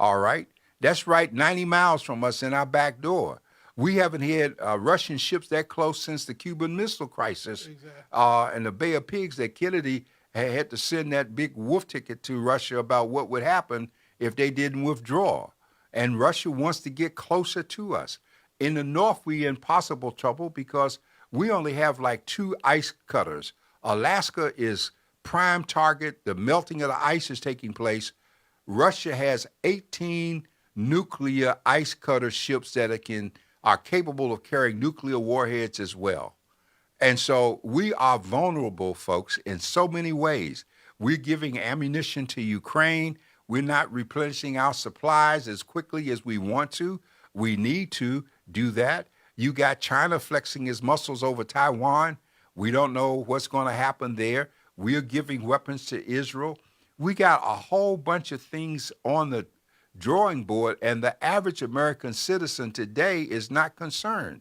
All right? That's right, 90 miles from us in our back door. We haven't had Russian ships that close since the Cuban Missile Crisis. And the Bay of Pigs, that Kennedy had to send that big wolf ticket to Russia about what would happen if they didn't withdraw. And Russia wants to get closer to us. In the north, we're in possible trouble because we only have like 2 ice cutters. Alaska is prime target. The melting of the ice is taking place. Russia has 18 nuclear ice cutter ships that are capable of carrying nuclear warheads as well. And so we are vulnerable, folks, in so many ways. We're giving ammunition to Ukraine. We're not replenishing our supplies as quickly as we want to. We need to do that. You got China flexing his muscles over Taiwan. We don't know what's going to happen there. We're giving weapons to Israel. We got a whole bunch of things on the drawing board, and the average American citizen today is not concerned.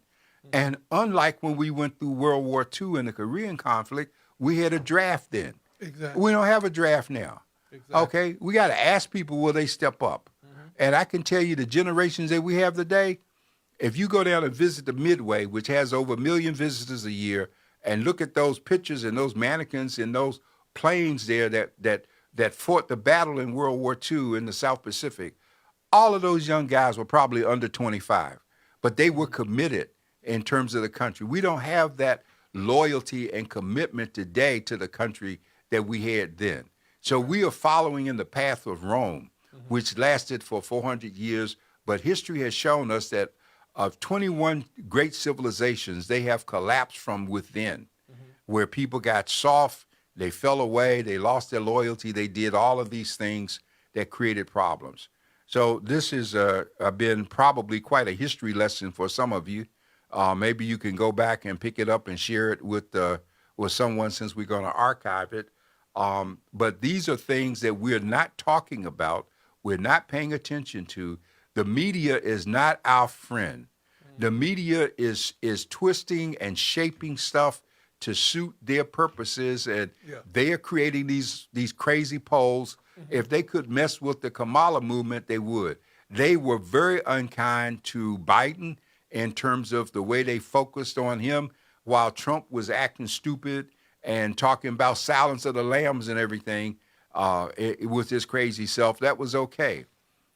And unlike when we went through World War II and the Korean conflict, we had a draft then. Exactly. We don't have a draft now. Exactly. Okay? We got to ask people, will they step up? And I can tell you the generations that we have today, if you go down and visit the Midway, which has over 1 million visitors a year, and look at those pictures and those mannequins and those planes there that fought the battle in World War II in the South Pacific, all of those young guys were probably under 25, but they were committed in terms of the country. We don't have that loyalty and commitment today to the country that we had then. So we are following in the path of Rome, which lasted for 400 years, but history has shown us that of 21 great civilizations, they have collapsed from within, where people got soft, they fell away, they lost their loyalty, they did all of these things that created problems. So this has been probably quite a history lesson for some of you. Maybe you can go back and pick it up and share it with someone, since we're going to archive it. But these are things that we're not talking about, we're not paying attention to. The media is not our friend. The media is twisting and shaping stuff to suit their purposes, and they are creating these crazy polls. If they could mess with the Kamala movement, they would. They were very unkind to Biden in terms of the way they focused on him, while Trump was acting stupid and talking about Silence of the Lambs and everything with his crazy self. That was okay.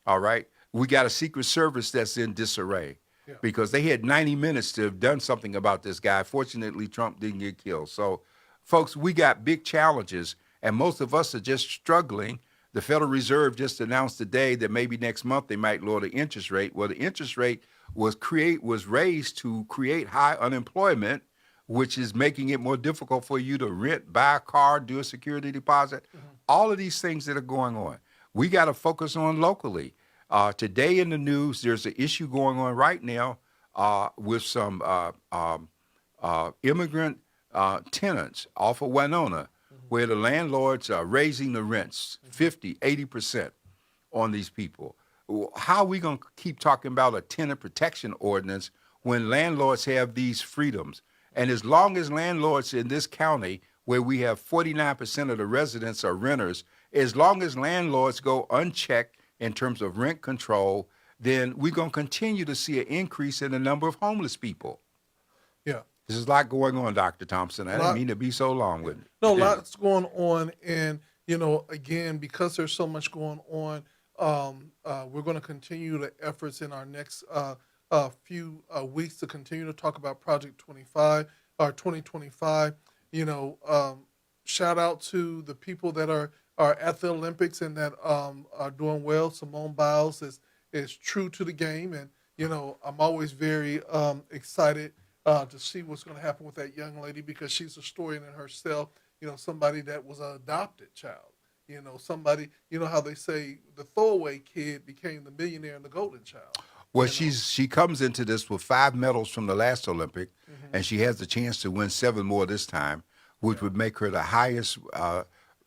All right. We got a Secret Service that's in disarray because they had 90 minutes to have done something about this guy. Fortunately, Trump didn't get killed. So, folks, we got big challenges, and most of us are just struggling. The Federal Reserve just announced today that maybe next month they might lower the interest rate. Well, the interest rate was raised to create high unemployment, which is making it more difficult for you to rent, buy a car, do a security deposit. All of these things that are going on, we got to focus on locally. Today in the news, there's an issue going on right now with some immigrant tenants off of Winona, where the landlords are raising the rents 50, 80% on these people. How are we going to keep talking about a tenant protection ordinance when landlords have these freedoms? And as long as landlords in this county, where we have 49% of the residents are renters, as long as landlords go unchecked in terms of rent control, then we're going to continue to see an increase in the number of homeless people. Yeah. There's a lot going on, Dr. Thompson. I didn't mean to be so long with it. No, lots going on. And, again, because there's so much going on, we're going to continue the efforts in our next few weeks to continue to talk about Project 25 or 2025. Shout out to the people that are at the Olympics and that are doing well. Simone Biles is true to the game, and I'm always very excited to see what's going to happen with that young lady, because she's a story in herself. Somebody that was an adopted child. Somebody. How they say the throwaway kid became the millionaire and the golden child. Well, she comes into this with 5 medals from the last Olympic, and she has the chance to win 7 more this time, which would make her the highest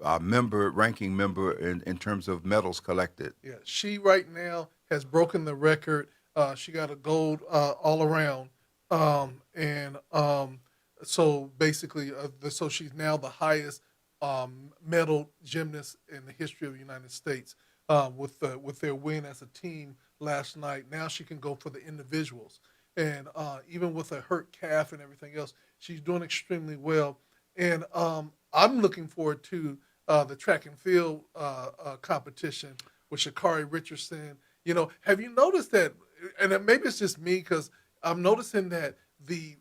ranking member in terms of medals collected. Yeah, she right now has broken the record. She got a gold all around, so basically, so she's now the highest medal gymnast in the history of the United States with their win as a team last night. Now she can go for the individuals, and even with a hurt calf and everything else, she's doing extremely well. And I'm looking forward to the track and field competition with Sha'Carri Richardson. Have you noticed that? And maybe it's just me, because I'm noticing that the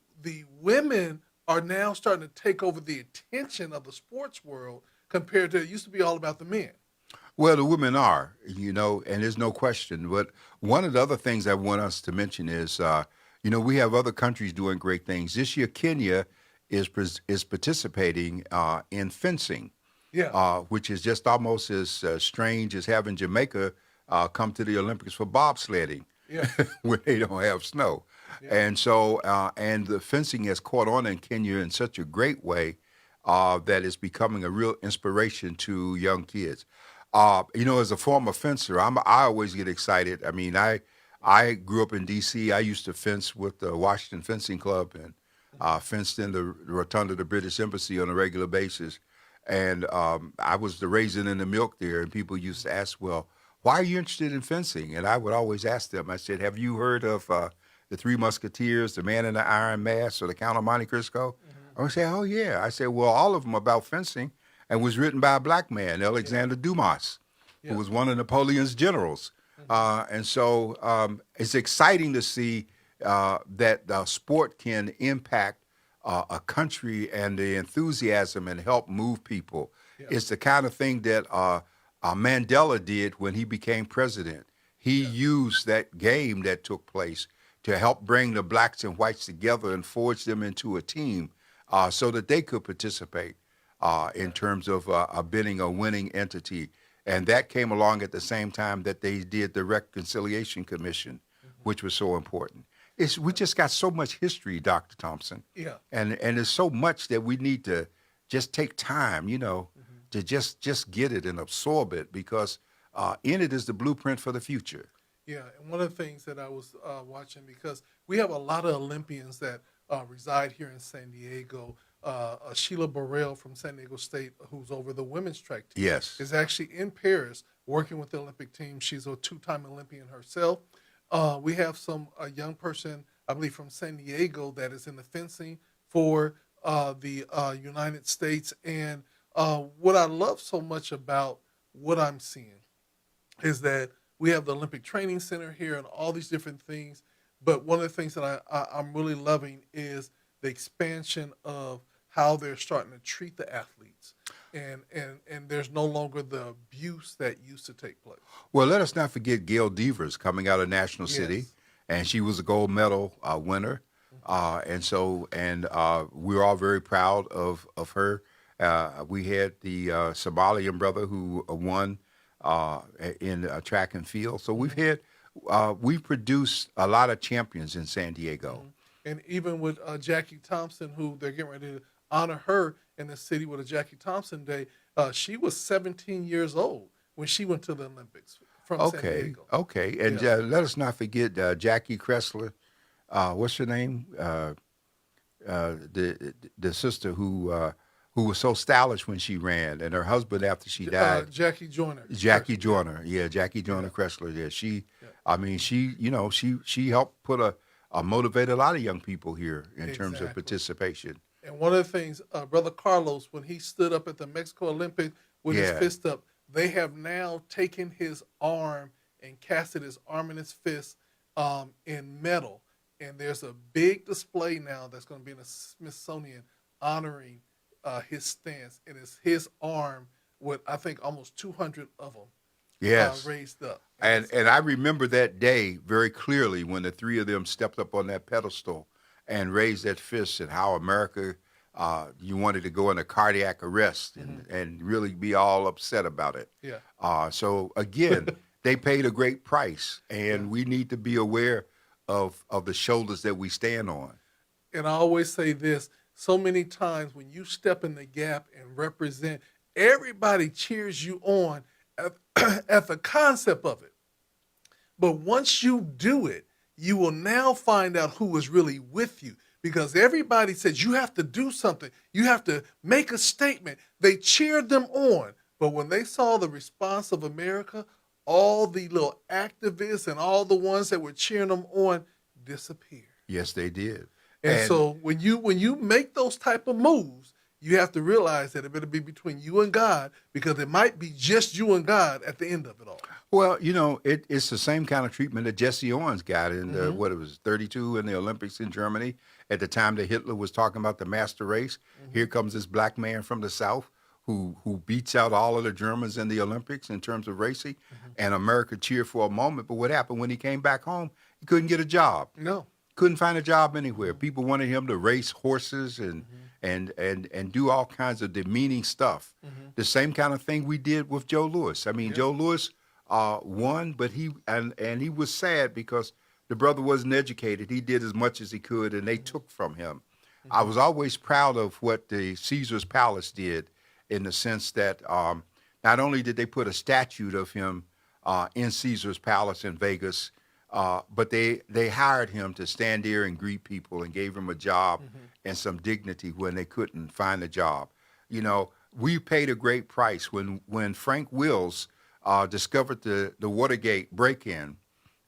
women are now starting to take over the attention of the sports world compared to it used to be all about the men. Well, the women are, and there's no question. But one of the other things I want us to mention is, we have other countries doing great things. This year, Kenya is participating in fencing, which is just almost as strange as having Jamaica come to the Olympics for bobsledding, when they don't have snow. Yeah. And so, and the fencing has caught on in Kenya in such a great way that it's becoming a real inspiration to young kids. As a former fencer, I always get excited. I mean, I grew up in D.C. I used to fence with the Washington Fencing Club and fenced in the rotunda of the British Embassy on a regular basis. And I was the raisin in the milk there, and people used to ask, well, why are you interested in fencing? And I would always ask them, I said, have you heard of the Three Musketeers, the Man in the Iron Mask, or the Count of Monte Cristo? I would say, oh, yeah. I said, well, all of them about fencing, and was written by a black man, Alexander Dumas, who was one of Napoleon's generals. And so it's exciting to see that sport can impact a country and the enthusiasm and help move people. It's the kind of thing that Mandela did when he became president. He used that game that took place to help bring the blacks and whites together and forge them into a team so that they could participate in terms of being a winning entity. And that came along at the same time that they did the Reconciliation Commission, which was so important. We just got so much history, Dr. Thompson. Yeah. And there's so much that we need to just take time, to just get it and absorb it, because in it is the blueprint for the future. Yeah, and one of the things that I was watching, because we have a lot of Olympians that reside here in San Diego. Sheila Burrell from San Diego State, who's over the women's track team, is actually in Paris working with the Olympic team. She's a 2-time Olympian herself. We have a young person, I believe, from San Diego that is in the fencing for the United States. And what I love so much about what I'm seeing is that we have the Olympic Training Center here and all these different things. But one of the things that I'm really loving is the expansion of how they're starting to treat the athletes. and there's no longer the abuse that used to take place. Well, let us not forget Gail Devers coming out of National City, Yes. and she was a gold medal winner. We're all very proud of her. We had the Somalian brother who won in track and field. So we've produced a lot of champions in San Diego. And even with Jackie Thompson, who they're getting ready to honor her in the city with a Jackie Thompson Day, she was 17 years old when she went to the Olympics from San Okay, Diego. okay, and Yes. let us not forget Jackie Kressler. What's her name? The sister who was so stylish when she ran, and her husband after she died. Jackie Joyner. Jackie Joyner, yeah, Jackie Joyner Yeah. Kressler. Yeah, Yeah. I mean, she helped put motivate a lot of young people here in terms of Exactly. participation. And one of the things, Brother Carlos, when he stood up at the Mexico Olympics with his Yeah. fist up, they have now taken his arm and casted his arm and his fist in metal. And there's a big display now that's going to be in the Smithsonian honoring his stance. And it's his arm with, I think, almost 200 of them Yes, raised up. and I remember that day very clearly when the three of them stepped up on that pedestal and raised that fist, and how America, you wanted to go into cardiac arrest and really be all upset about it. Yeah. So again, they paid a great price, and we need to be aware of the shoulders that we stand on. And I always say this, so many times when you step in the gap and represent, everybody cheers you on at, at the concept of it. But once you do it, you will now find out who is really with you, because everybody says you have to do something. You have to make a statement. They cheered them on. But when they saw the response of America, all the little activists and all the ones that were cheering them on disappeared. Yes, they did. And so when you make those type of moves, you have to realize that it better be between you and God, because it might be just you and God at the end of it all. Well, it's the same kind of treatment that Jesse Owens got in what it was 32 in the Olympics in Germany at the time that Hitler was talking about the master race. Here comes this black man from the South who beats out all of the Germans in the Olympics in terms of racing, and America cheered for a moment. But what happened when he came back home? He couldn't get a job. No. Couldn't find a job anywhere. People wanted him to race horses and do all kinds of demeaning stuff. The same kind of thing we did with Joe Louis. I mean, Joe Louis won, but he was sad because the brother wasn't educated. He did as much as he could, and they took from him. I was always proud of what the Caesar's Palace did, in the sense that not only did they put a statue of him in Caesar's Palace in Vegas, but they hired him to stand there and greet people and gave him a job and some dignity when they couldn't find a job. We paid a great price when Frank Wills discovered the Watergate break-in,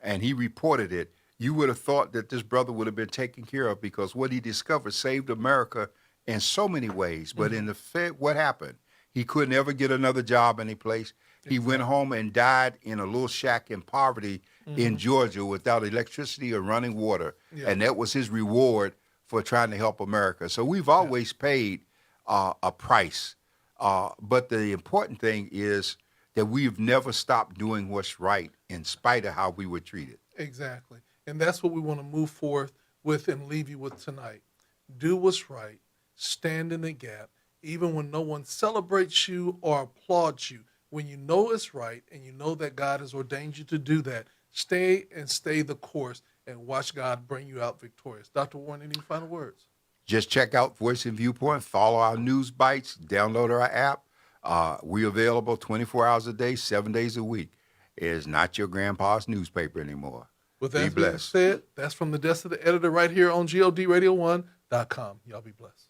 and he reported it. You would have thought that this brother would have been taken care of, because what he discovered saved America in so many ways. But in the what happened? He couldn't ever get another job anyplace. He went home and died in a little shack in poverty in Georgia without electricity or running water. Yeah. And that was his reward for trying to help America. So we've always paid a price. But the important thing is that we've never stopped doing what's right in spite of how we were treated. Exactly. And that's what we want to move forth with and leave you with tonight. Do what's right. Stand in the gap. Even when no one celebrates you or applauds you, when you know it's right and you know that God has ordained you to do that, stay the course and watch God bring you out victorious. Dr. Warren, any final words? Just check out Voice and Viewpoint, follow our news bites, download our app. We're available 24 hours a day, 7 days a week. It's not your grandpa's newspaper anymore. With Be that being blessed. said, that's from the desk of the editor right here on GODradio1.com. Y'all be blessed.